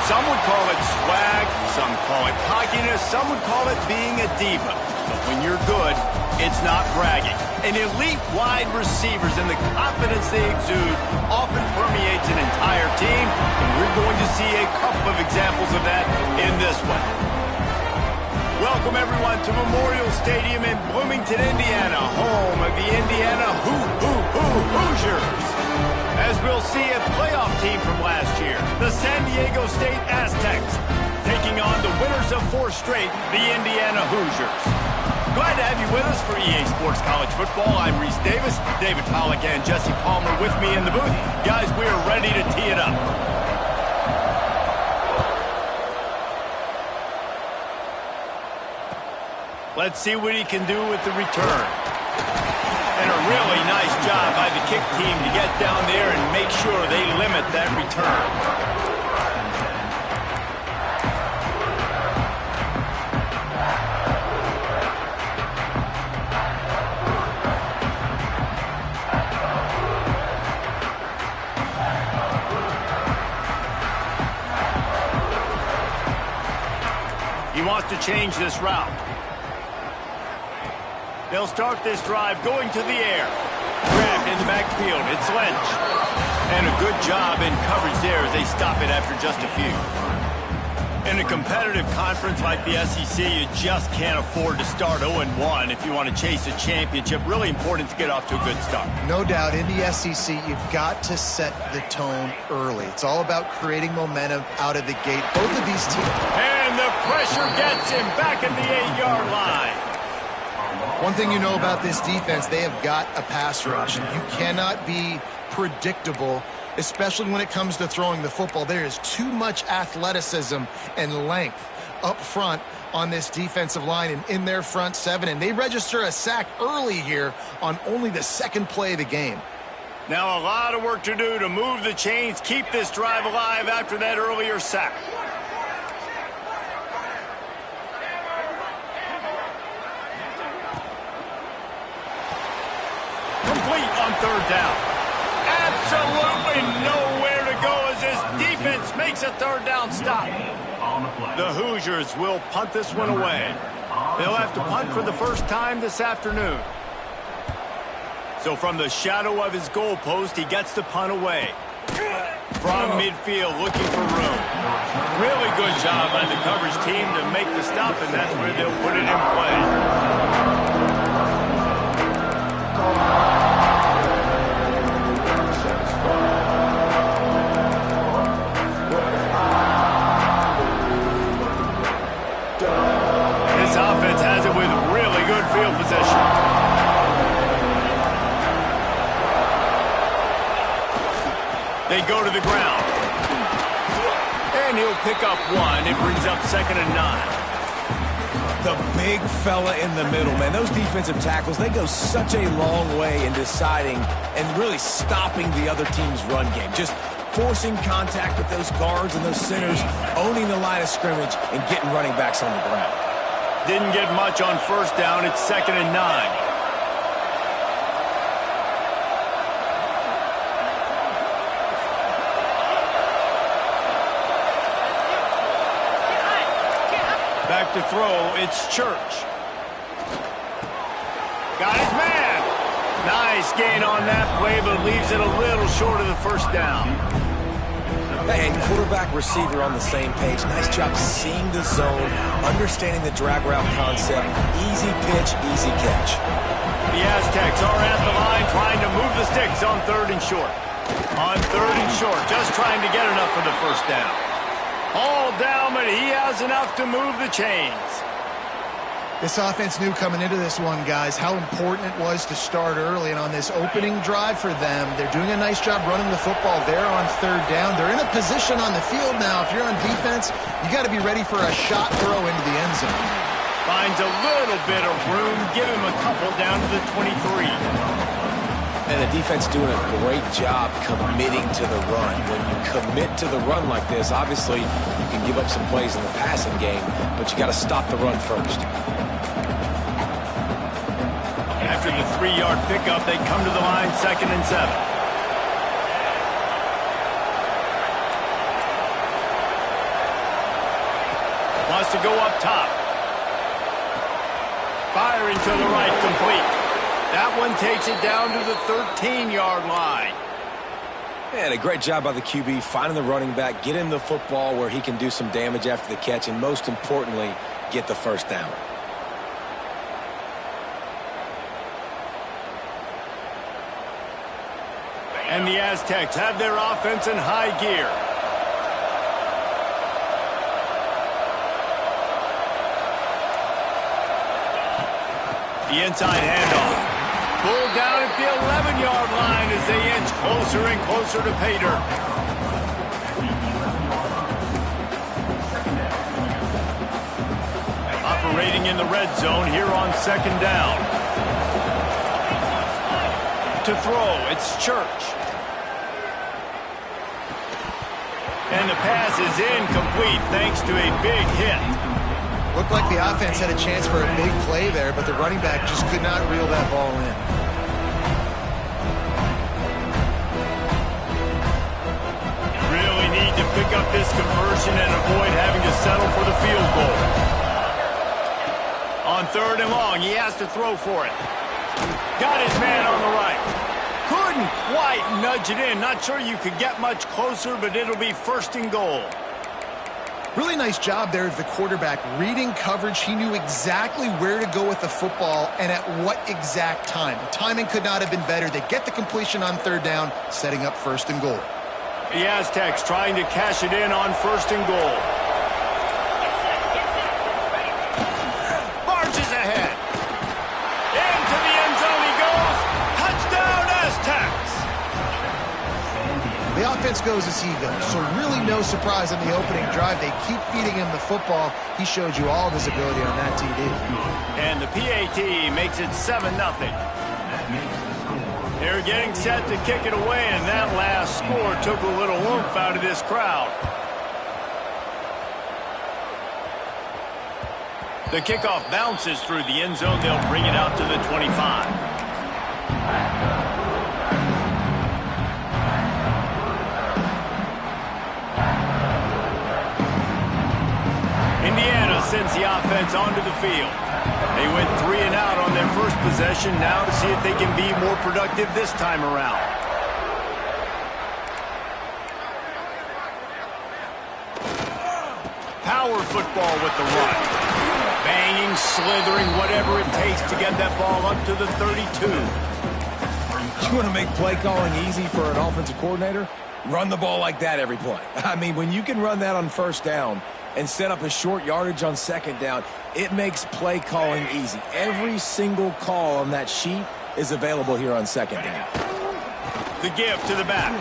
Some would call it swag, some call it cockiness, some would call it being a diva. But when you're good, it's not bragging. And elite wide receivers and the confidence they exude often permeates an entire team, and we're going to see a couple of examples of that in this one. Welcome, everyone, to Memorial Stadium in Bloomington, Indiana, home of the Indiana Hoosiers. As we'll see a playoff team from last year, the San Diego State Aztecs, taking on the winners of 4 straight, the Indiana Hoosiers. Glad to have you with us for EA Sports College Football. I'm Reese Davis, David Pollack and Jesse Palmer with me in the booth. Guys, we are ready to tee it up. Let's see what he can do with the return. And a really nice job by the kick team to get down there and make sure they limit that return. He wants to change this route. They'll start this drive going to the air. Grabbed in the backfield. It's Lynch. And a good job in coverage there as they stop it after just a few. In a competitive conference like the SEC, you just can't afford to start 0-1 if you want to chase a championship. Really important to get off to a good start. No doubt, in the SEC, you've got to set the tone early. It's all about creating momentum out of the gate. Both of these teams. And the pressure gets him back at the 8-yard line. One thing you know about this defense, they have got a pass rush. You cannot be predictable, especially when it comes to throwing the football. There is too much athleticism and length up front on this defensive line and in their front 7. And they register a sack early here on only the 2nd play of the game. Now a lot of work to do to move the chains, keep this drive alive after that earlier sack. Complete on 3rd down. Absolutely nowhere to go as this defense makes a 3rd down stop. The Hoosiers will punt this one away. They'll have to punt for the first time this afternoon. So from the shadow of his goalpost, he gets the punt away. From midfield, looking for room. Really good job by the coverage team to make the stop, and that's where they'll put it in play. This offense has it with really good field position. They go to the ground. And he'll pick up 1. It brings up 2nd and 9. The big fella in the middle, man. Those defensive tackles, they go such a long way in deciding and really stopping the other team's run game. Just forcing contact with those guards and those centers, owning the line of scrimmage, and getting running backs on the ground. Didn't get much on 1st down. It's 2nd and 9. Back to throw, it's Church. Got his man. Nice gain on that play, but leaves it a little short of the 1st down. And quarterback receiver on the same page. Nice job seeing the zone, understanding the drag route concept. Easy pitch, easy catch. The Aztecs are at the line trying to move the sticks on 3rd and short. On 3rd and short, just trying to get enough for the 1st down. All down, but he has enough to move the chains. This offense knew coming into this one, guys, how important it was to start early. And on this opening drive for them, they're doing a nice job running the football there on 3rd down. They're in a position on the field now. If you're on defense, you got to be ready for a shot throw into the end zone. Finds a little bit of room. Give him a couple down to the 23. And the defense doing a great job committing to the run. When you commit to the run like this, obviously you can give up some plays in the passing game, but you got to stop the run first. After the 3-yard pickup, they come to the line 2nd and 7. has to go up top. Firing to the right, complete. That one takes it down to the 13-yard line. And a great job by the QB finding the running back, getting the football where he can do some damage after the catch, and most importantly, get the first down. And the Aztecs have their offense in high gear. The inside handoff. Pulled down at the 11-yard line as they inch closer and closer to pay dirt. Operating in the red zone here on second down. To throw, it's Church. And the pass is incomplete thanks to a big hit. Looked like the offense had a chance for a big play there, but the running back just could not reel that ball in. Really need to pick up this conversion and avoid having to settle for the field goal. On 3rd and long, he has to throw for it. Got his man on the right. Couldn't quite nudge it in. Not sure you could get much closer, but it'll be 1st and goal. Really nice job there of the quarterback reading coverage. He knew exactly where to go with the football and at what exact time. The timing could not have been better. They get the completion on 3rd down, setting up 1st and goal. The Aztecs trying to cash it in on 1st and goal. Marches ahead. Into the end zone he goes. Touchdown, Aztecs. The offense goes as he goes, so really no surprise on the opening drive. They keep feeding him the football. He showed you all of his ability on that TD. And the PAT makes it 7-0. They're getting set to kick it away, and that last score took a little oomph out of this crowd. The kickoff bounces through the end zone. They'll bring it out to the 25. Indiana sends the offense onto the field. They went 3 and out on their first possession, now to see if they can be more productive this time around. Power football with the run. Banging, slithering, whatever it takes to get that ball up to the 32. You want to make play calling easy for an offensive coordinator? Run the ball like that every play. I mean, when you can run that on 1st down and set up a short yardage on 2nd down, it makes play calling easy. Every single call on that sheet is available here on 2nd down. The give to the back.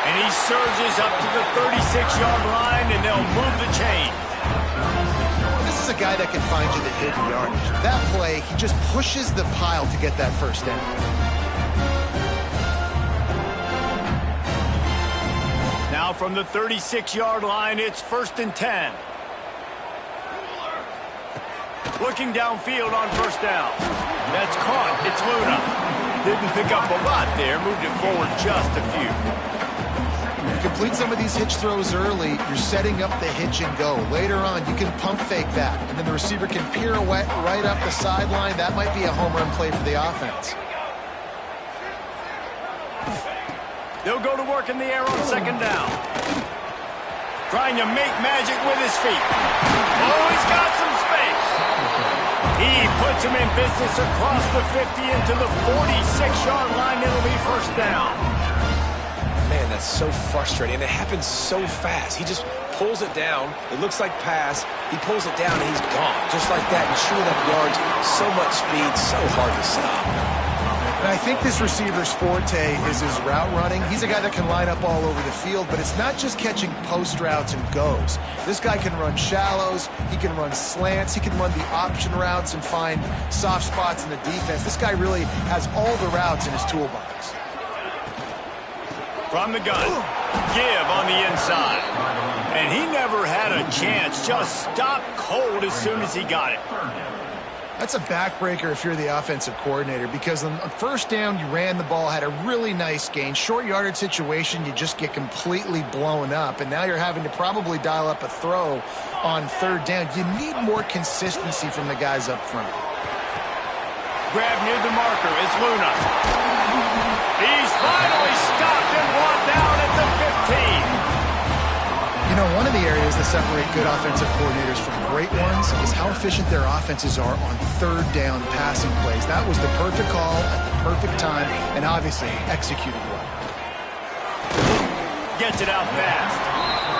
And he surges up to the 36-yard line, and they'll move the chain. This is a guy that can find you the hidden yardage. That play, he just pushes the pile to get that 1st down. Now from the 36-yard line, it's 1st and 10. Looking downfield on 1st down. That's caught. It's Luna. Didn't pick up a lot there. Moved it forward just a few. You complete some of these hitch throws early, you're setting up the hitch and go. Later on, you can pump fake that, and then the receiver can pirouette right up the sideline. That might be a home run play for the offense. They'll go to work in the air on 2nd down. Trying to make magic with his feet. Oh, he's got some space. He puts him in business across the 50 into the 46-yard line. It'll be 1st down. Man, that's so frustrating, and it happens so fast. He just pulls it down. It looks like pass. He pulls it down, and he's gone. Just like that, and chewing up yards. So much speed, so hard to stop. And I think this receiver's forte is his route running. He's a guy that can line up all over the field, but it's not just catching post routes and goes. This guy can run shallows, he can run slants, he can run the option routes and find soft spots in the defense. This guy really has all the routes in his toolbox. From the gun, give on the inside. And he never had a chance, just stopped cold as soon as he got it. That's a backbreaker if you're the offensive coordinator, because on first down, you ran the ball, had a really nice gain. Short yardage situation, you just get completely blown up, and now you're having to probably dial up a throw on third down. You need more consistency from the guys up front. Grab near the marker. It's Luna. He's finally stopped and brought down at the 15. You know, one of the areas that separate good offensive coordinators from great ones is how efficient their offenses are on third down passing plays. That was the perfect call at the perfect time, and obviously executed well. Gets it out fast.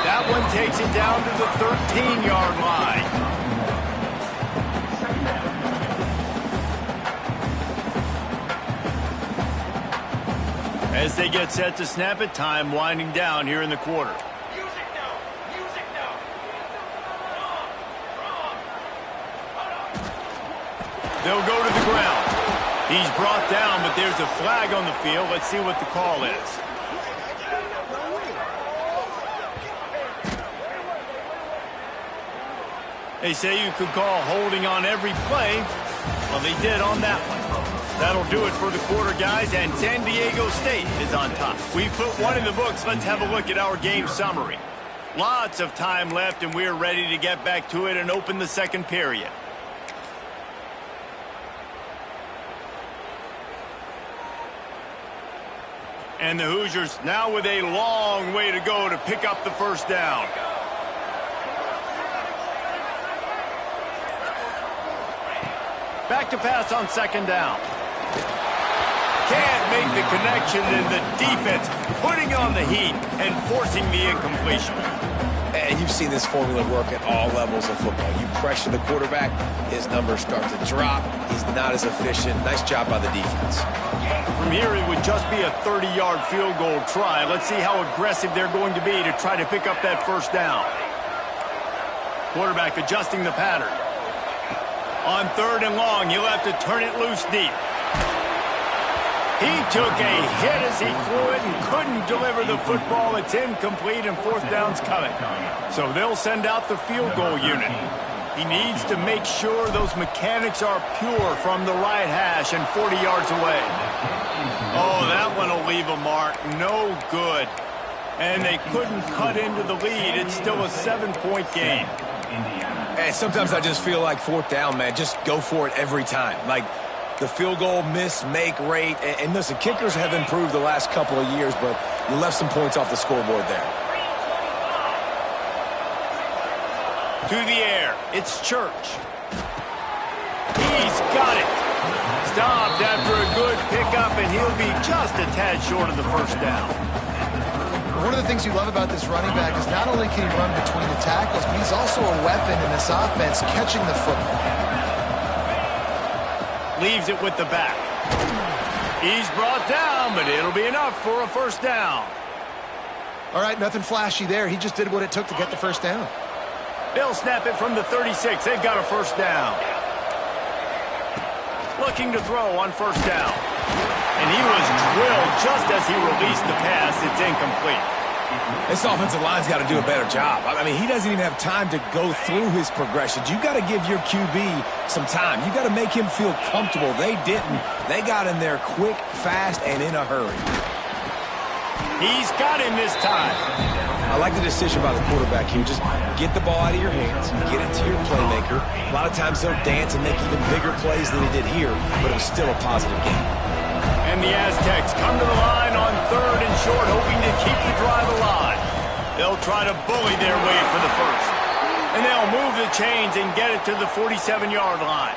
That one takes it down to the 13-yard line. As they get set to snap it, time winding down here in the quarter. They'll go to the ground. He's brought down, but there's a flag on the field. Let's see what the call is. They say you could call holding on every play. Well, they did on that one. That'll do it for the quarter, guys, and San Diego State is on top. We put one in the books. Let's have a look at our game summary. Lots of time left, and we're ready to get back to it and open the second period. And the Hoosiers now with a long way to go to pick up the first down. Back to pass on second down. Can't make the connection, and the defense putting on the heat and forcing the incompletion. And you've seen this formula work at all levels of football. You pressure the quarterback, his numbers start to drop. He's not as efficient. Nice job by the defense. From here, it would just be a 30-yard field goal try. Let's see how aggressive they're going to be to try to pick up that first down. Quarterback adjusting the pattern. On third and long, he'll have to turn it loose deep. He took a hit as he threw it and couldn't deliver the football. It's incomplete, and fourth down's coming. So they'll send out the field goal unit. He needs to make sure those mechanics are pure from the right hash and 40 yards away. Oh, that one will leave a mark. No good. And they couldn't cut into the lead. It's still a 7-point game. And sometimes I just feel like fourth down, man, just go for it every time. Like the field goal miss-make rate. And listen, kickers have improved the last couple of years, but you left some points off the scoreboard there. To the air, it's Church. He's got it. Stopped after a good pickup, and he'll be just a tad short of the first down. One of the things you love about this running back is not only can he run between the tackles, but he's also a weapon in this offense catching the football. Leaves it with the back. He's brought down, but it'll be enough for a first down. All right, nothing flashy there. He just did what it took to get the first down. They'll snap it from the 36. They've got a first down. Looking to throw on first down. And he was drilled just as he released the pass. It's incomplete. This offensive line's got to do a better job. I mean, he doesn't even have time to go through his progressions. You got to give your QB some time. You got to make him feel comfortable. They didn't. They got in there quick, fast, and in a hurry. He's got him this time. I like the decision by the quarterback here. Just get the ball out of your hands, get it to your playmaker. A lot of times they'll dance and make even bigger plays than he did here, but it was still a positive game. And the Aztecs come to the line on third and short, hoping to keep the drive alive. They'll try to bully their way for the first. And they'll move the chains and get it to the 47-yard line.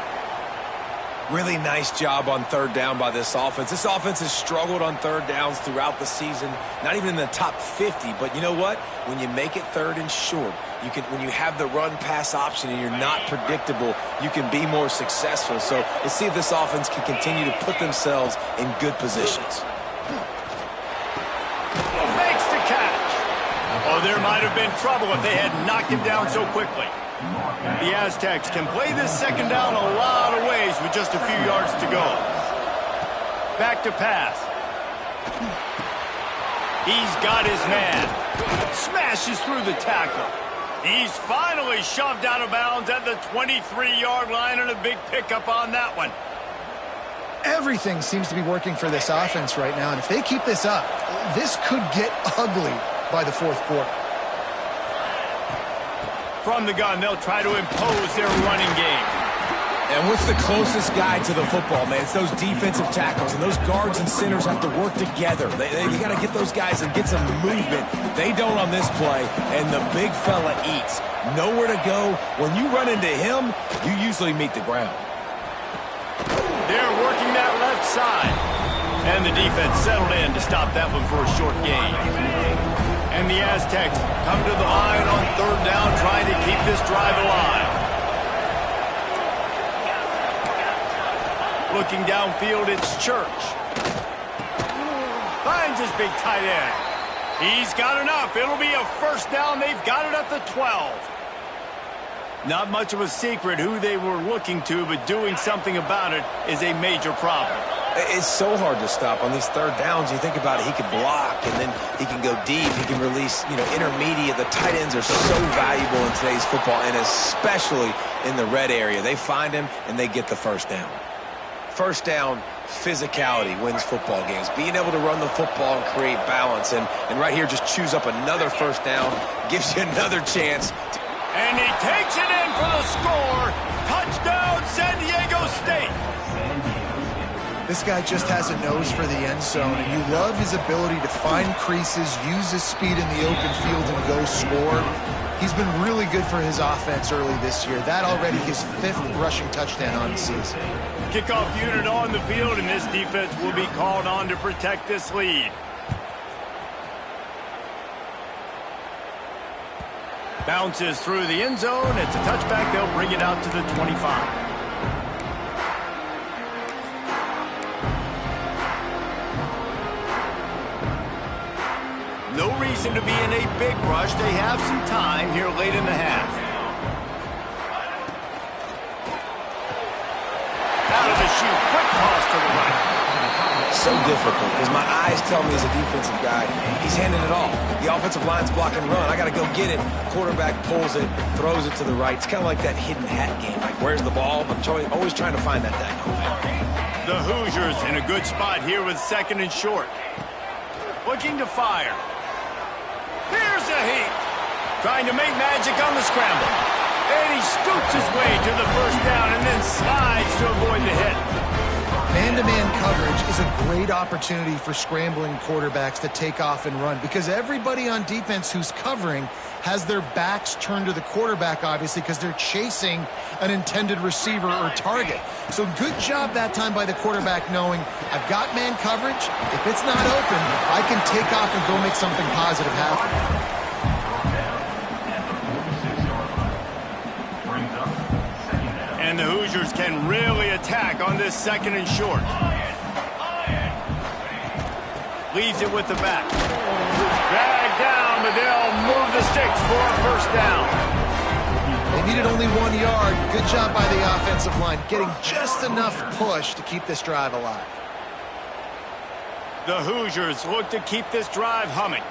Really nice job on third down by this offense. This offense has struggled on third downs throughout the season, not even in the top 50. But you know what? When you make it third and short, when you have the run-pass option and you're not predictable, you can be more successful. So let's see if this offense can continue to put themselves in good positions. Makes the catch. Oh, there might have been trouble if they had knocked him down so quickly. The Aztecs can play this second down a lot of ways with just a few yards to go. Back to pass. He's got his man. Smashes through the tackle. He's finally shoved out of bounds at the 23-yard line, and a big pickup on that one. Everything seems to be working for this offense right now, and if they keep this up, this could get ugly by the fourth quarter. From the gun, they'll try to impose their running game. And what's the closest guy to the football, man? It's those defensive tackles, and those guards and centers have to work together. You got to get those guys and get some movement. They don't on this play, and the big fella eats. Nowhere to go. When you run into him, you usually meet the ground. They're working that left side. And the defense settled in to stop that one for a short gain. And the Aztecs come to the line on third down, trying to keep this drive alive. Looking downfield, it's Church. Finds his big tight end. He's got enough. It'll be a first down. They've got it at the 12. Not much of a secret who they were looking to, but doing something about it is a major problem. It's so hard to stop on these third downs. You think about it, he can block, and then he can go deep. He can release, intermediate. The tight ends are so valuable in today's football, and especially in the red area. They find him, and they get the first down. First down, physicality wins football games. Being able to run the football and create balance. And right here, just choose up another first down. Gives you another chance. And he takes it in for the score. Touchdown, San Diego State. This guy just has a nose for the end zone, and you love his ability to find creases, use his speed in the open field, and go score. He's been really good for his offense early this year. That already his 5th rushing touchdown on the season. Kickoff unit on the field, and this defense will be called on to protect this lead. Bounces through the end zone. It's a touchback. They'll bring it out to the 25. No reason to be in a big rush. They have some time here late in the half. Out of the chute, quick toss to the right. So difficult because my eyes tell me as a defensive guy, he's handing it off. The offensive line's block and run. I got to go get it. Quarterback pulls it, throws it to the right. It's kind of like that hidden hat game. Like, where's the ball? But always trying to find that guy. The Hoosiers in a good spot here with 2nd and short. Looking to fire. Here's a heat. Trying to make magic on the scramble. And he scoots his way to the first down and then slides to avoid the hit. Man-to-man coverage is a great opportunity for scrambling quarterbacks to take off and run because everybody on defense who's covering has their backs turned to the quarterback, obviously, because they're chasing an intended receiver or target. So good job that time by the quarterback knowing, I've got man coverage. If it's not open, I can take off and go make something positive happen. And the Hoosiers can really attack on this 2nd and short. Leaves it with the back. Dragged down, but they'll move the sticks for a first down. They needed only 1 yard. Good job by the offensive line, getting just enough push to keep this drive alive. The Hoosiers look to keep this drive humming.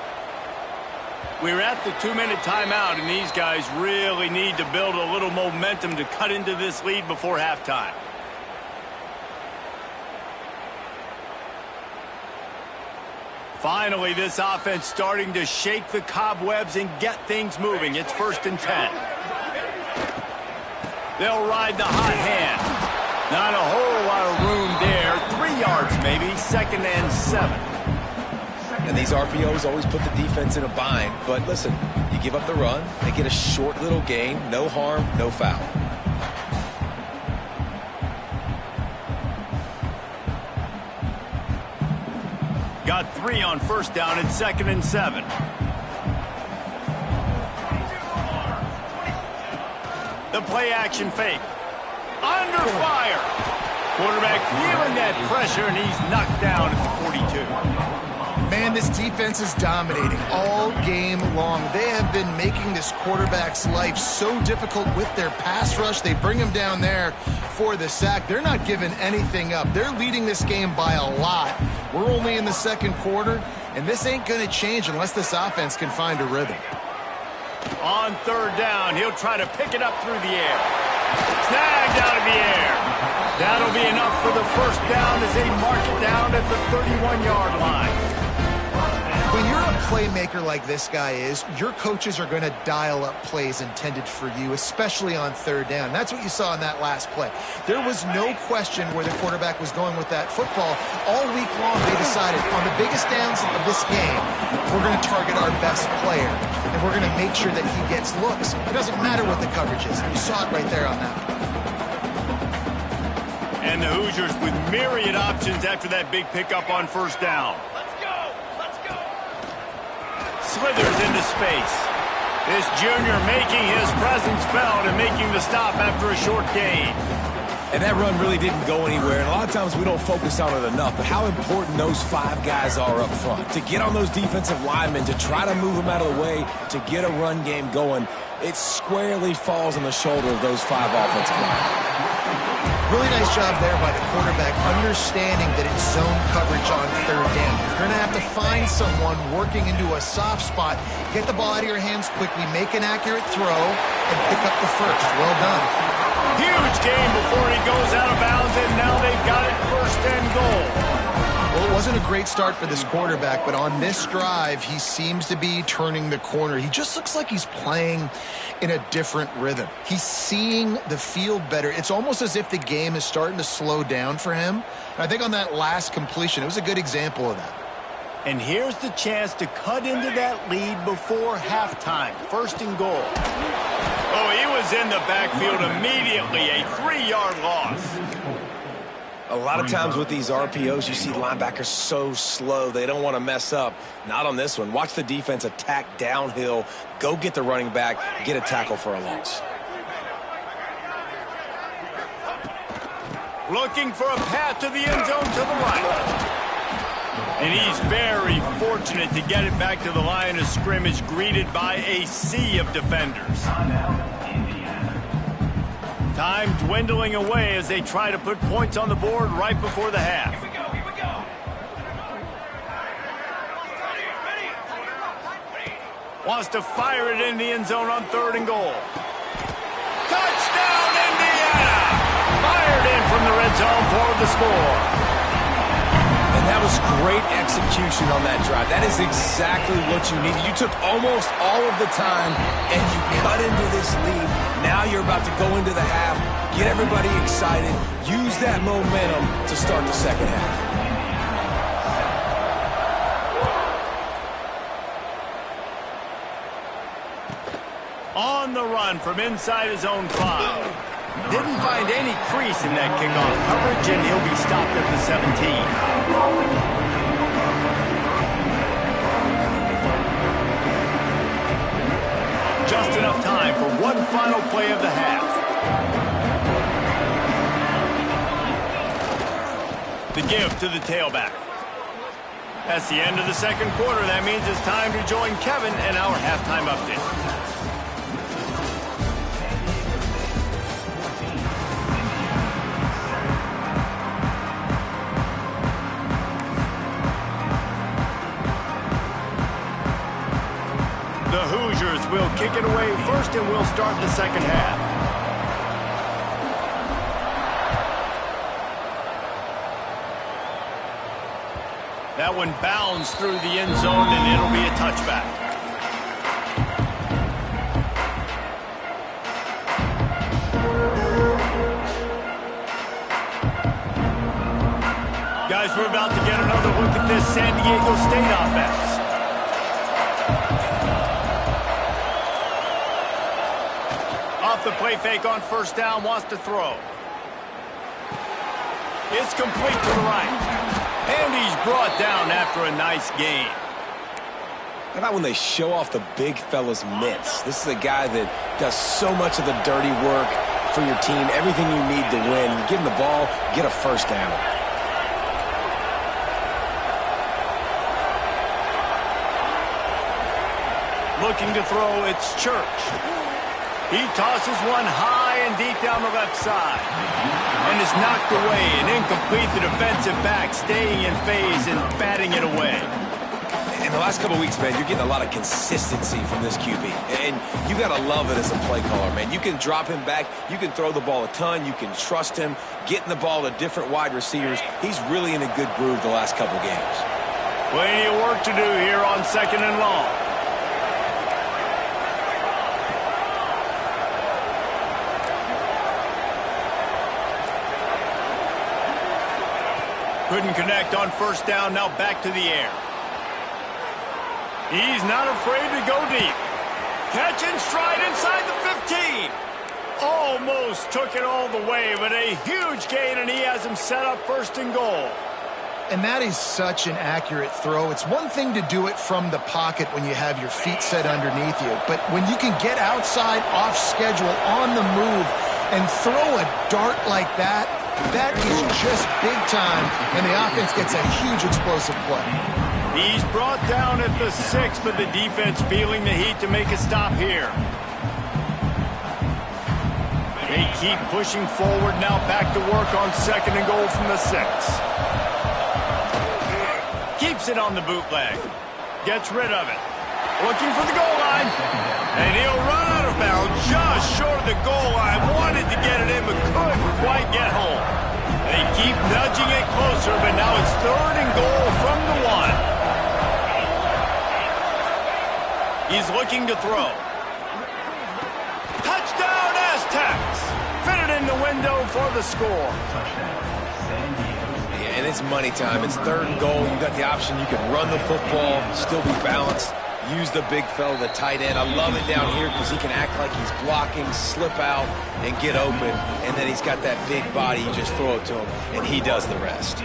We're at the 2-minute timeout, and these guys really need to build a little momentum to cut into this lead before halftime. Finally, this offense starting to shake the cobwebs and get things moving. It's 1st and 10. They'll ride the hot hand. Not a whole lot of room there. 3 yards maybe, 2nd and 7. And these RPOs always put the defense in a bind. But listen, you give up the run, they get a short little gain, no harm, no foul. Got 3 on first down and 2nd and 7. The play action fake. Under fire. Quarterback feeling that pressure, and he's knocked down at the 42. Man, this defense is dominating all game long. They have been making this quarterback's life so difficult with their pass rush. They bring him down there for the sack. They're not giving anything up. They're leading this game by a lot. We're only in the 2nd quarter, and this ain't going to change unless this offense can find a rhythm. On third down, he'll try to pick it up through the air. Snagged out of the air. That'll be enough for the first down as they mark it down at the 31-yard line. When you're a playmaker like this guy is, your coaches are going to dial up plays intended for you, especially on third down. That's what you saw in that last play. There was no question where the quarterback was going with that football. All week long, they decided on the biggest downs of this game, we're going to target our best player, and we're going to make sure that he gets looks. It doesn't matter what the coverage is. You saw it right there on that. And the Hoosiers with myriad options after that big pickup on first down. Slithers into space. This junior making his presence felt and making the stop after a short gain. And that run really didn't go anywhere. And a lot of times we don't focus on it enough, but how important those 5 guys are up front. To get on those defensive linemen, to try to move them out of the way, to get a run game going, it squarely falls on the shoulder of those 5 offensive linemen. Really nice job there by the quarterback, understanding that it's zone coverage on third down. You're going to have to find someone working into a soft spot, get the ball out of your hands quickly, make an accurate throw, and pick up the first. Well done. Huge gain before he goes out of bounds, and now they've got it first and goal. Well, it wasn't a great start for this quarterback, but on this drive, he seems to be turning the corner. He just looks like he's playing in a different rhythm. He's seeing the field better. It's almost as if the game is starting to slow down for him. And I think on that last completion, it was a good example of that. And here's the chance to cut into that lead before halftime. First and goal. Oh, he was in the backfield immediately. A 3-yard loss. A lot of times with these RPOs, you see linebackers so slow, they don't want to mess up. Not on this one. Watch the defense attack downhill, go get the running back, get a tackle for a loss. Looking for a path to the end zone to the right. And he's very fortunate to get it back to the line of scrimmage, greeted by a sea of defenders. Time dwindling away as they try to put points on the board right before the half. Wants to fire it in the end zone on third and goal. Touchdown, Indiana! Fired in from the red zone for the score. And that was great execution on that drive. That is exactly what you needed. You took almost all of the time, and you cut into this lead. Now you're about to go into the half, get everybody excited, use that momentum to start the second half. On the run from inside his own 5. Didn't find any crease in that kickoff coverage, and he'll be stopped at the 17. Just enough time for one final play of the half. The give to the tailback. That's the end of the second quarter. That means it's time to join Kevin in our halftime update. The Hoosiers will kick it away first, and we'll start the second half. That one bounds through the end zone, and it'll be a touchback. Guys, we're about to get another look at this San Diego State offense. Off the play fake on first down, wants to throw. It's complete to the right. And he's brought down after a nice gain. How about when they show off the big fella's mitts? This is a guy that does so much of the dirty work for your team, everything you need to win. You give him the ball, get a first down. Looking to throw, it's Church. He tosses one high and deep down the left side. And is knocked away and incomplete. The defensive back staying in phase and batting it away. And the last couple weeks, man, you're getting a lot of consistency from this QB. And you got to love it as a play caller, man. You can drop him back. You can throw the ball a ton. You can trust him, getting the ball to different wide receivers. He's really in a good groove the last couple games. Plenty of work to do here on 2nd and long. Couldn't connect on 1st down, now back to the air. He's not afraid to go deep. Catch and stride inside the 15. Almost took it all the way, but a huge gain, and he has him set up 1st and goal. And that is such an accurate throw. It's one thing to do it from the pocket when you have your feet set underneath you, but when you can get outside, off schedule, on the move, and throw a dart like that, that is just big time, and the offense gets a huge explosive play. He's brought down at the 6, but the defense feeling the heat to make a stop here. They keep pushing forward, now back to work on 2nd and goal from the 6. Keeps it on the bootleg. Gets rid of it. Looking for the goal line. And he'll run out of bounds just short of the goal line. Wanted to get it in, but couldn't quite get home. They keep nudging it closer, but now it's 3rd and goal from the 1. He's looking to throw. Touchdown, Aztecs! Fit it in the window for the score. Yeah, and it's money time. It's 3rd and goal. You got the option. You can run the football, still be balanced. Use the big fella, the tight end. I love it down here because he can act like he's blocking, slip out, and get open. And then he's got that big body. You just throw it to him, and he does the rest.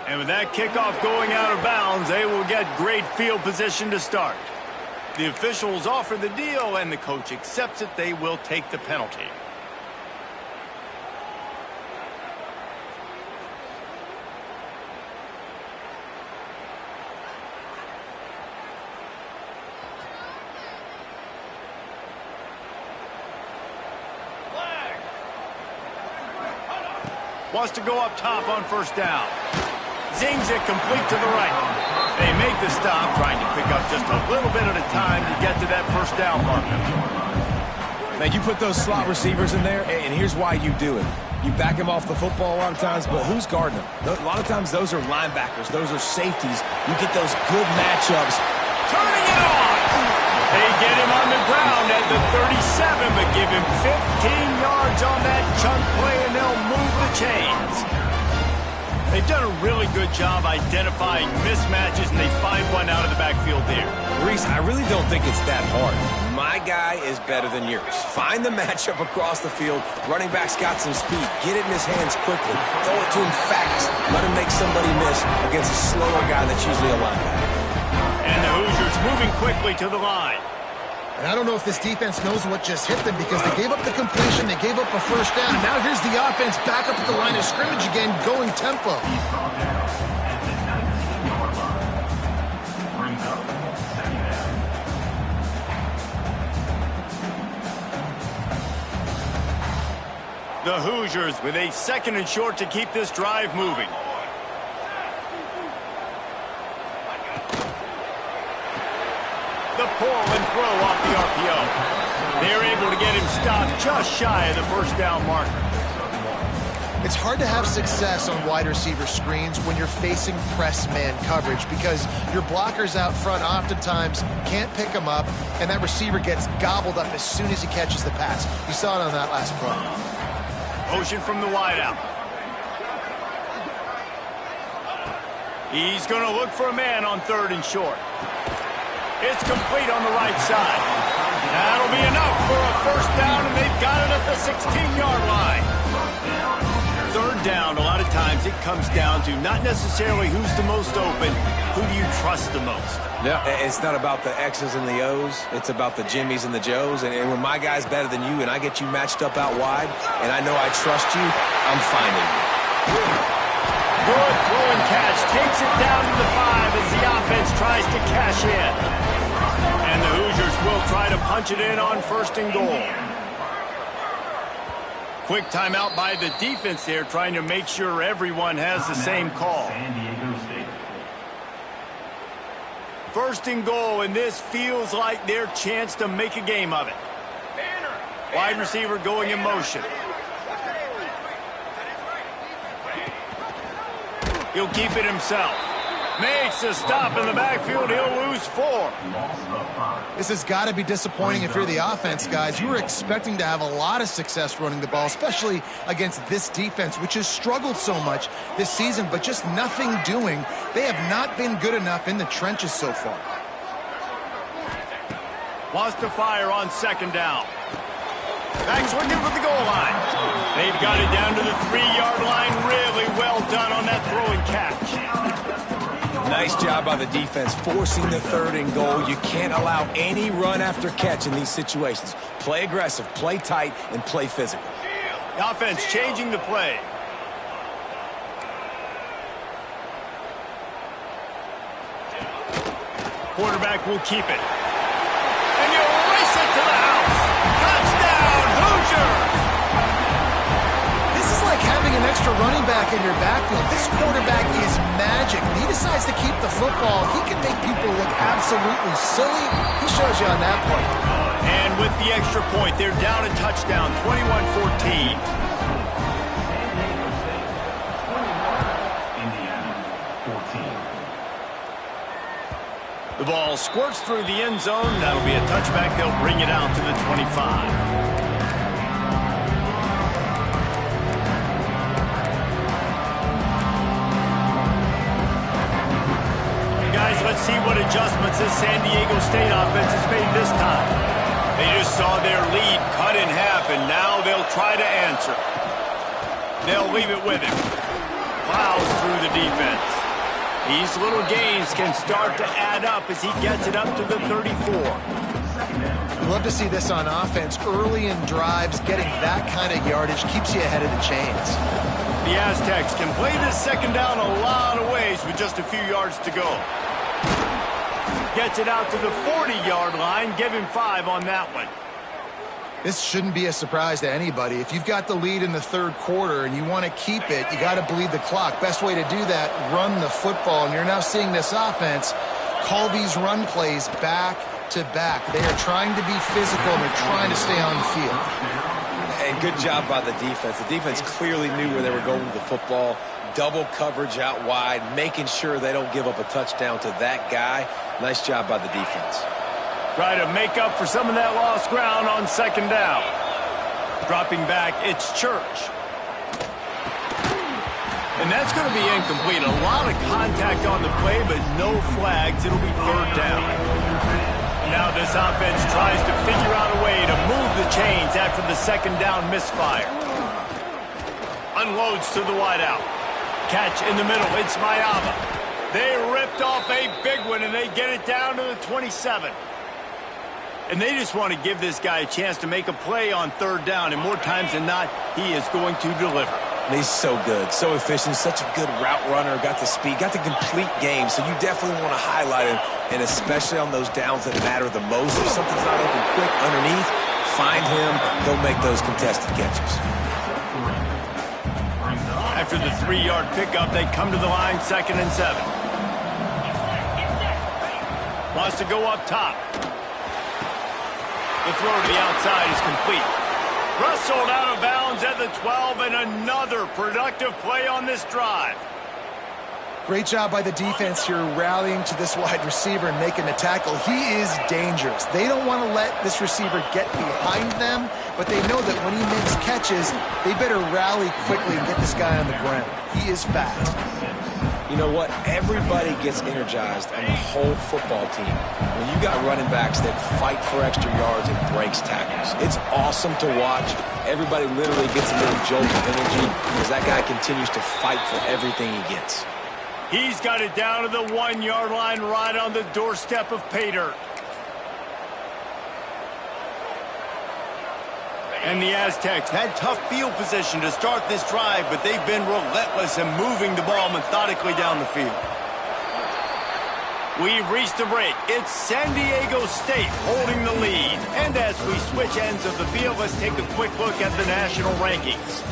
And with that kickoff going out of bounds, they will get great field position to start. The officials offer the deal, and the coach accepts it. They will take the penalty. Wants to go up top on 1st down. Zings it complete to the right. They make the stop, trying to pick up just a little bit at a time to get to that 1st down marker. Now, you put those slot receivers in there, and here's why you do it. You back them off the football a lot of times, but who's guarding them? A lot of times, those are linebackers. Those are safeties. You get those good matchups. Turning it on! They get him on the ground at the 37, but give him 15 yards on that chunk play, and they'll move the chains. They've done a really good job identifying mismatches, and they find one out of the backfield there. Reese, I really don't think it's that hard. My guy is better than yours. Find the matchup across the field. Running back's got some speed. Get it in his hands quickly. Throw it to him fast. Let him make somebody miss against a slower guy that's usually a linebacker. And the Hoosiers moving quickly to the line. And I don't know if this defense knows what just hit them because they gave up the completion, they gave up a 1st down, and now here's the offense back up at the line of scrimmage again, going tempo. The Hoosiers with a 2nd and short to keep this drive moving. The pull and throw off the RPO. They're able to get him stopped just shy of the 1st down marker. It's hard to have success on wide receiver screens when you're facing press man coverage because your blockers out front oftentimes can't pick them up, and that receiver gets gobbled up as soon as he catches the pass. You saw it on that last play. Motion from the wideout. He's going to look for a man on 3rd and short. It's complete on the right side. That'll be enough for a 1st down, and they've got it at the 16-yard line. 3rd down, a lot of times it comes down to not necessarily who's the most open, who do you trust the most? Yeah, it's not about the X's and the O's. It's about the Jimmys and the Joes. And when my guy's better than you and I get you matched up out wide, and I know I trust you, I'm finding you. Good throw and catch. Takes it down to the 5 as the offense tries to cash in. And the Hoosiers will try to punch it in on 1st and goal. Quick timeout by the defense there, trying to make sure everyone has the same call. First and goal, and this feels like their chance to make a game of it. Wide receiver going in motion. He'll keep it himself. Makes a stop in the backfield. He'll lose 4. This has got to be disappointing if you're the offense, guys. You were expecting to have a lot of success running the ball, especially against this defense, which has struggled so much this season, but just nothing doing. They have not been good enough in the trenches so far. Wants to fire on second down. Back's looking for the goal line. They've got it down to the 3-yard line. Really well done on that throw and catch. Nice job by the defense forcing the 3rd and goal. You can't allow any run after catch in these situations. Play aggressive, play tight, and play physical. The offense changing the play. Quarterback will keep it. And you race it to the house. Touchdown, Hoosiers! This is like having an extra running back in your backfield. This quarterback is magic. When he decides to keep the football, he can make people look absolutely silly. He shows you on that play. And with the extra point, they're down a touchdown, 21-14. The ball squirts through the end zone. That'll be a touchback. They'll bring it out to the 25. Guys, let's see what adjustments this San Diego State offense has made this time. They just saw their lead cut in half, and now they'll try to answer. They'll leave it with him. Plows through the defense. These little gains can start to add up as he gets it up to the 34. I'd love to see this on offense. Early in drives, getting that kind of yardage keeps you ahead of the chains. The Aztecs can play this second down a lot of ways with just a few yards to go. Gets it out to the 40-yard line. Give him 5 on that one. This shouldn't be a surprise to anybody. If you've got the lead in the 3rd quarter and you want to keep it, you got to bleed the clock. Best way to do that, run the football. And you're now seeing this offense call these run plays back to back. They are trying to be physical, and they're trying to stay on the field. And good job by the defense. The defense clearly knew where they were going with the football. Double coverage out wide, making sure they don't give up a touchdown to that guy. Nice job by the defense. Try to make up for some of that lost ground on second down. Dropping back, it's Church. And that's going to be incomplete. A lot of contact on the play, but no flags. It'll be 3rd down. Now this offense tries to figure out a way to move the chains after the second down misfire. Unloads to the wideout. Catch in the middle. It's Ncaa. They ripped off a big one, and they get it down to the 27. And they just want to give this guy a chance to make a play on 3rd down, and more times than not, he is going to deliver. And he's so good, so efficient, such a good route runner, got the speed, got the complete game, so you definitely want to highlight him, and especially on those downs that matter the most. If something's not open quick underneath, find him, he'll make those contested catches. After the 3-yard pickup, they come to the line, 2nd and 7. Wants to go up top. The throw to the outside is complete. Wrestled out of bounds at the 12, and another productive play on this drive. Great job by the defense here rallying to this wide receiver and making the tackle. He is dangerous. They don't want to let this receiver get behind them, but they know that when he makes catches, they better rally quickly and get this guy on the ground. He is fast. You know what? Everybody gets energized on the whole football team when you got running backs that fight for extra yards and breaks tackles. It's awesome to watch. Everybody literally gets a little jolt of energy as that guy continues to fight for everything he gets. He's got it down to the 1-yard line right on the doorstep of pay dirt. And the Aztecs had tough field position to start this drive, but they've been relentless in moving the ball methodically down the field. We've reached the break. It's San Diego State holding the lead. And as we switch ends of the field, let's take a quick look at the national rankings.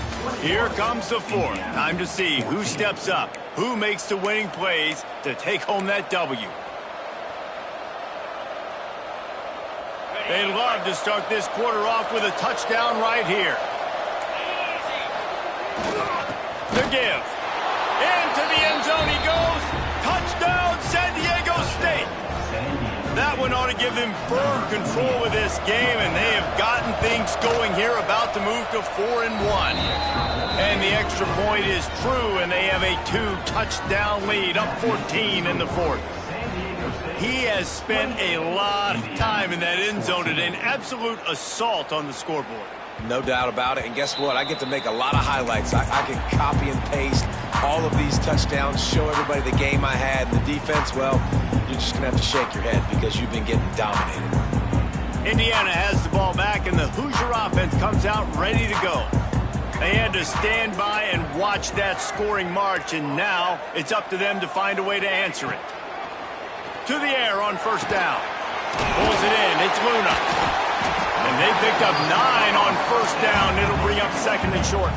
Here comes the fourth. Time to see who steps up, who makes the winning plays to take home that W. They love to start this quarter off with a touchdown right here. The give. Into the end zone he goes. Touchdown, San Diego State. That one ought to give them firm control of this game, and they have gotten things going here, about to move to 4-1. And the extra point is true, and they have a 2-touchdown lead, up 14 in the fourth. He has spent a lot of time in that end zone today, an absolute assault on the scoreboard. No doubt about it. And guess what? I get to make a lot of highlights. I can copy and paste all of these touchdowns, show everybody the game I had. The defense, well, you're just going to have to shake your head because you've been getting dominated. Indiana has the ball back, and the Hoosier offense comes out ready to go. They had to stand by and watch that scoring march, and now it's up to them to find a way to answer it. To the air on first down. Pulls it in. It's Luna. And they picked up 9 on first down. It'll bring up second and short.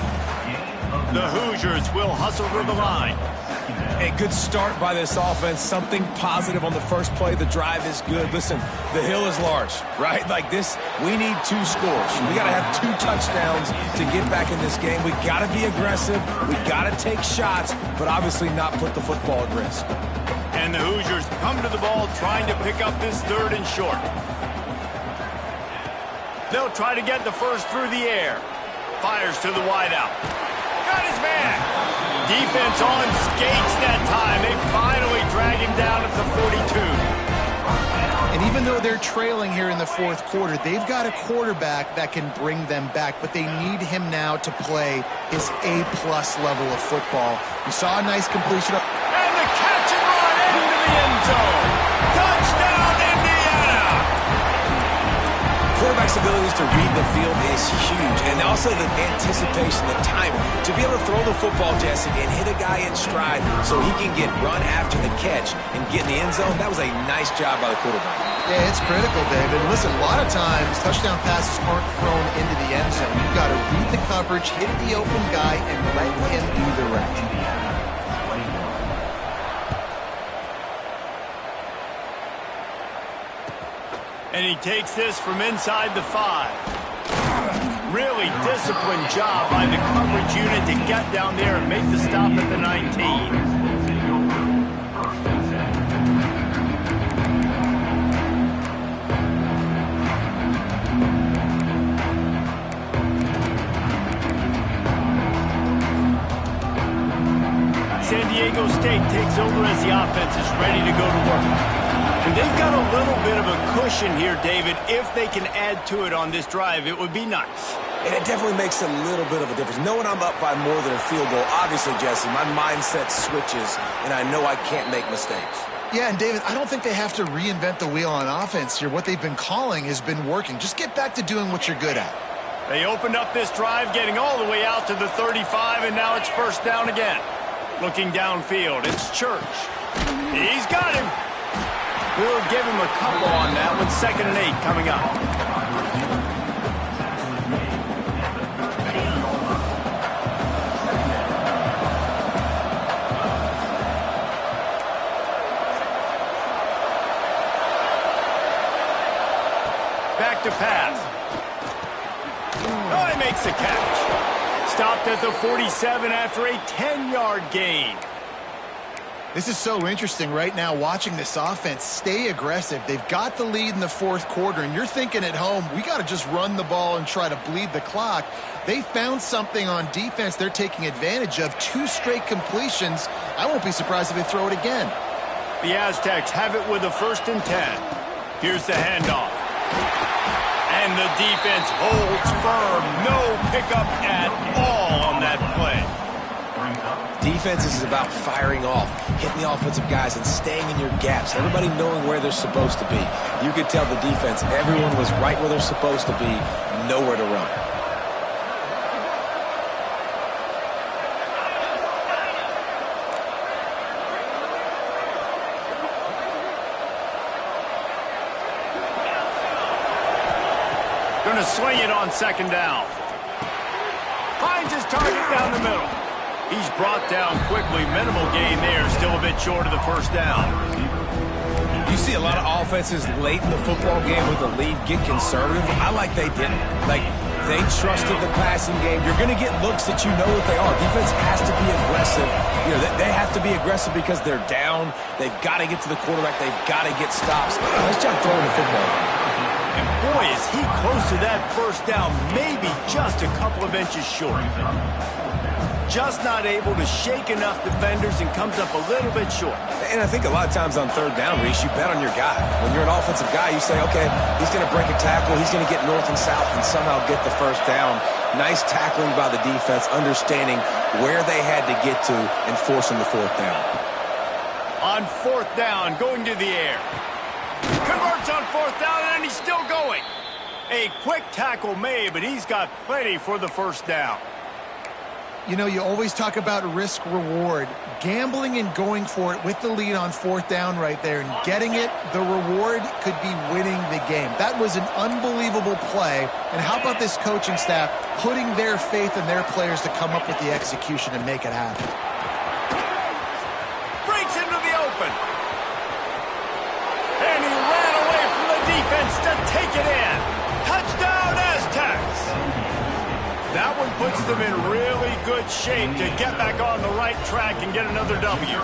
The Hoosiers will hustle to the line. A good start by this offense. Something positive on the first play. The drive is good. Listen, the hill is large, right? Like this, we need 2 scores. We got to have 2 touchdowns to get back in this game. We got to be aggressive. We got to take shots, but obviously not put the football at risk. And the Hoosiers come to the ball trying to pick up this third and short. They'll try to get the first through the air. Fires to the wideout. Got his man. Defense on skates that time. They finally drag him down at the 42. And even though they're trailing here in the fourth quarter, they've got a quarterback that can bring them back, but they need him now to play his A-plus level of football. You saw a nice completion. And the catch and run into the end zone. Touchdown, Indiana! Quarterback's abilities to read the field is huge, and also the anticipation, the timing. To be able to throw the football, Jesse, and hit a guy in stride so he can get run after the catch and get in the end zone, that was a nice job by the quarterback. Yeah, it's critical, David. Listen, a lot of times touchdown passes aren't thrown into the end zone. You've got to read the coverage, hit the open guy, and let him do the rest. And he takes this from inside the 5. Really disciplined job by the coverage unit to get down there and make the stop at the 19. San Diego State takes over as the offense is ready to go to work. And they've got a little bit of a cushion here, David. If they can add to it on this drive, it would be nice. And it definitely makes a little bit of a difference. Knowing I'm up by more than a field goal, obviously, Jesse, my mindset switches, and I know I can't make mistakes. Yeah, and David, I don't think they have to reinvent the wheel on offense here. What they've been calling has been working. Just get back to doing what you're good at. They opened up this drive, getting all the way out to the 35, and now it's first down again. Looking downfield, it's Church. He's got him. We'll give him a couple on that one. 2nd and 8 coming up. Back to pass. Oh, he makes the catch. Stopped at the 47 after a 10-yard gain. This is so interesting right now watching this offense stay aggressive. They've got the lead in the fourth quarter, and you're thinking at home, we got to just run the ball and try to bleed the clock. They found something on defense they're taking advantage of. 2 straight completions. I won't be surprised if they throw it again. The Aztecs have it with a 1st and 10. Here's the handoff. And the defense holds firm. No pickup at all on that play. Defense is about firing off, hitting the offensive guys, and staying in your gaps. Everybody knowing where they're supposed to be. You could tell the defense, everyone was right where they're supposed to be, nowhere to run. Going to sling it on second down. Finds his target down the middle. He's brought down quickly. Minimal gain there. Still a bit short of the first down. You see a lot of offenses late in the football game with a lead get conservative. I like they didn't. Like, they trusted the passing game. You're going to get looks that you know what they are. Defense has to be aggressive. You know, they have to be aggressive because they're down. They've got to get to the quarterback. They've got to get stops. Nice job throwing the football. And boy, is he close to that first down, maybe just a couple of inches short. Just not able to shake enough defenders and comes up a little bit short. And I think a lot of times on third down, Reese, you bet on your guy. When you're an offensive guy, you say, okay, he's going to break a tackle, he's going to get north and south and somehow get the first down. Nice tackling by the defense, understanding where they had to get to and forcing the fourth down. On fourth down, going to the air. Converts on fourth down, and he's still going. A quick tackle made, but he's got plenty for the first down. You know, you always talk about risk-reward. Gambling and going for it with the lead on fourth down right there and getting it, the reward could be winning the game. That was an unbelievable play. And how about this coaching staff putting their faith in their players to come up with the execution and make it happen? Breaks into the open. And he ran away from the defense to take it in. Touchdown, Aztecs! That one puts them in really good shape to get back on the right track and get another W.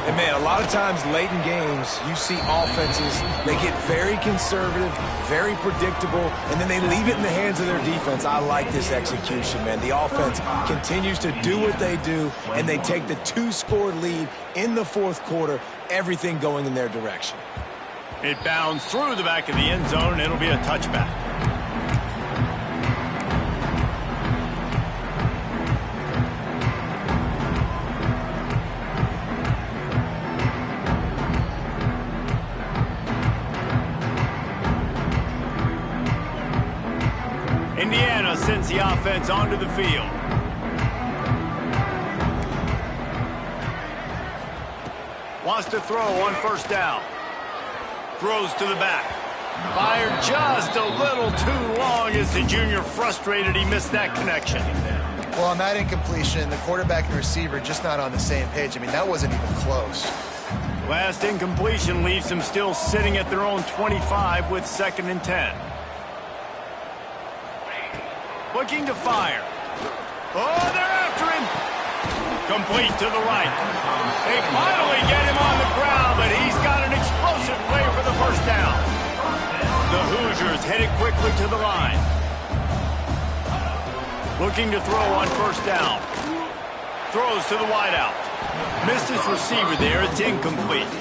And, man, a lot of times late in games, you see offenses, they get very conservative, very predictable, and then they leave it in the hands of their defense. I like this execution, man. The offense continues to do what they do, and they take the two-score lead in the fourth quarter, everything going in their direction. It bounds through the back of the end zone, and it'll be a touchback. Indiana sends the offense onto the field. Wants to throw on first down. Throws to the back. Fired just a little too long as the junior frustrated he missed that connection. Well, on that incompletion, the quarterback and receiver just not on the same page. I mean, that wasn't even close. Last incompletion leaves them still sitting at their own 25 with 2nd and 10. Looking to fire. Oh, they're after him. Complete to the right. They finally get him on the ground, but he's got an explosive play for the first down. The Hoosiers headed quickly to the line. Looking to throw on first down. Throws to the wideout. Missed his receiver there. It's incomplete.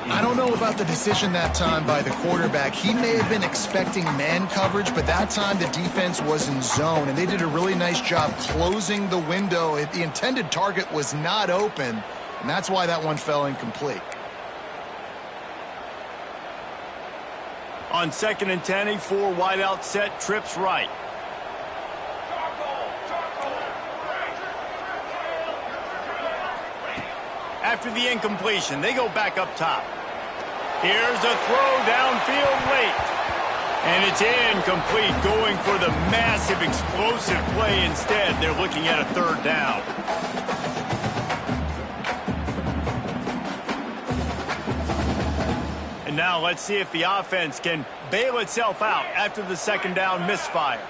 I don't know about the decision that time by the quarterback. He may have been expecting man coverage, but that time the defense was in zone, and they did a really nice job closing the window. The intended target was not open, and that's why that one fell incomplete. On 2nd and 10, a 4 wideout set, trips right. After the incompletion, they go back up top. Here's a throw downfield late. And it's incomplete, going for the massive explosive play instead. They're looking at a 3rd down. And now let's see if the offense can bail itself out after the 2nd down misfire.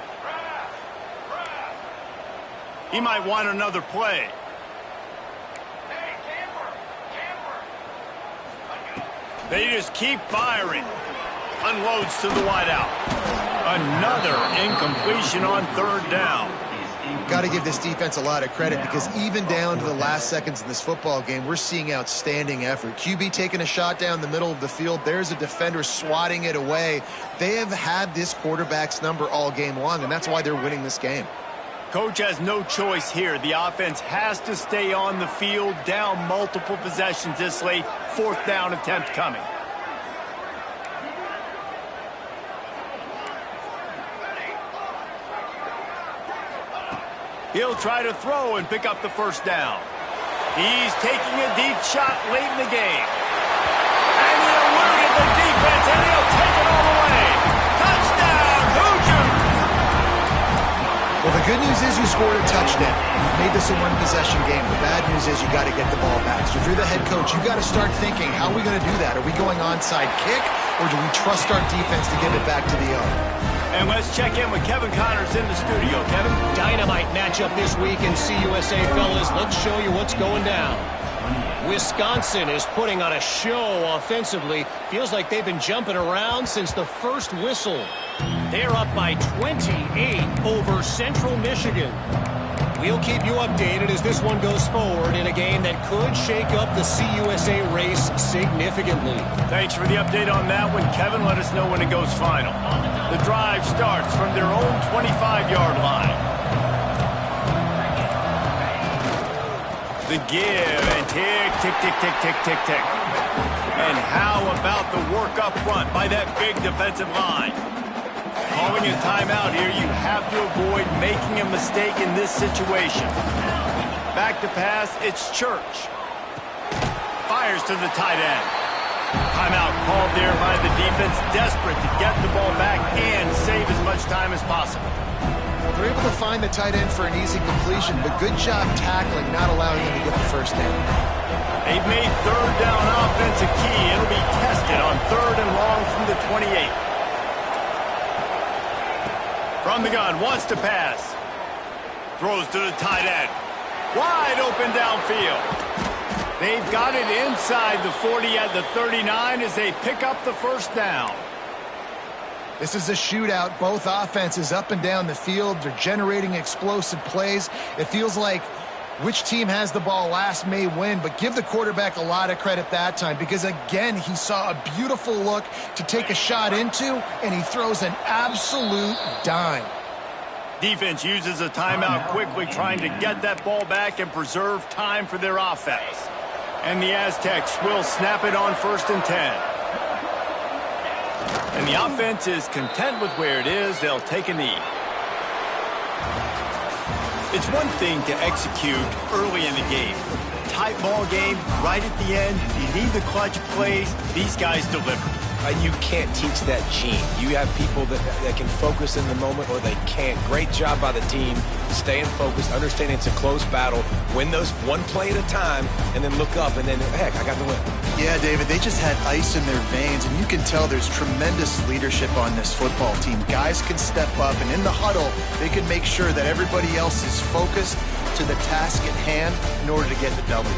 He might want another play. They just keep firing. Unloads to the wideout. Another incompletion on 3rd down. Got to give this defense a lot of credit because even down to the last seconds of this football game, we're seeing outstanding effort. QB taking a shot down the middle of the field. There's a defender swatting it away. They have had this quarterback's number all game long, and that's why they're winning this game. Coach has no choice here. The offense has to stay on the field, down multiple possessions this late. 4th down attempt coming. He'll try to throw and pick up the first down. He's taking a deep shot late in the game. And he eluded the defense, and he'll take it all the way. Touchdown, The good news is you scored a touchdown. You've made this a one-possession game. The bad news is you got to get the ball back. So if you're the head coach, you got to start thinking, how are we going to do that? Are we going onside kick, or do we trust our defense to give it back to the owner? And let's check in with Kevin Connors in the studio. Kevin? Dynamite matchup this week in CUSA, fellas. Let's show you what's going down. Wisconsin is putting on a show offensively. Feels like they've been jumping around since the first whistle. They're up by 28 over Central Michigan. We'll keep you updated as this one goes forward in a game that could shake up the CUSA race significantly. Thanks for the update on that one, Kevin. Let us know when it goes final. The drive starts from their own 25-yard line. The give and tick, tick, tick, tick, tick, tick, tick. And how about the work up front by that big defensive line? Calling a timeout here, you have to avoid making a mistake in this situation. Back to pass, it's Church. Fires to the tight end. Timeout called there by the defense, desperate to get the ball back and save as much time as possible. They're able to find the tight end for an easy completion, but good job tackling, not allowing him to get the first down. They've made third down offense a key. It'll be tested on 3rd and long from the 28. From the gun, wants to pass. Throws to the tight end. Wide open downfield. They've got it inside the 40 at the 39 as they pick up the first down. This is a shootout. Both offenses up and down the field. They're generating explosive plays. It feels like which team has the ball last may win, but give the quarterback a lot of credit that time because, again, he saw a beautiful look to take a shot into, and he throws an absolute dime. Defense uses a timeout quickly, trying to get that ball back and preserve time for their offense. And the Aztecs will snap it on 1st and 10. And the offense is content with where it is. They'll take a knee. It's one thing to execute early in the game. Tight ball game, right at the end. You need the clutch plays. These guys deliver. You can't teach that gene. You have people that can focus in the moment or they can't. Great job by the team, staying focused, understanding it's a close battle, win those one play at a time, and then look up, and then, heck, I got the win. Yeah, David, they just had ice in their veins, and you can tell there's tremendous leadership on this football team. Guys can step up, and in the huddle, they can make sure that everybody else is focused to the task at hand in order to get the W.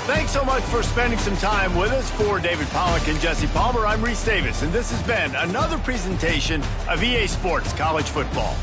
Thanks so much for spending some time with us. For David Pollack and Jesse Palmer, I'm Reese Davis, and this has been another presentation of EA Sports College Football.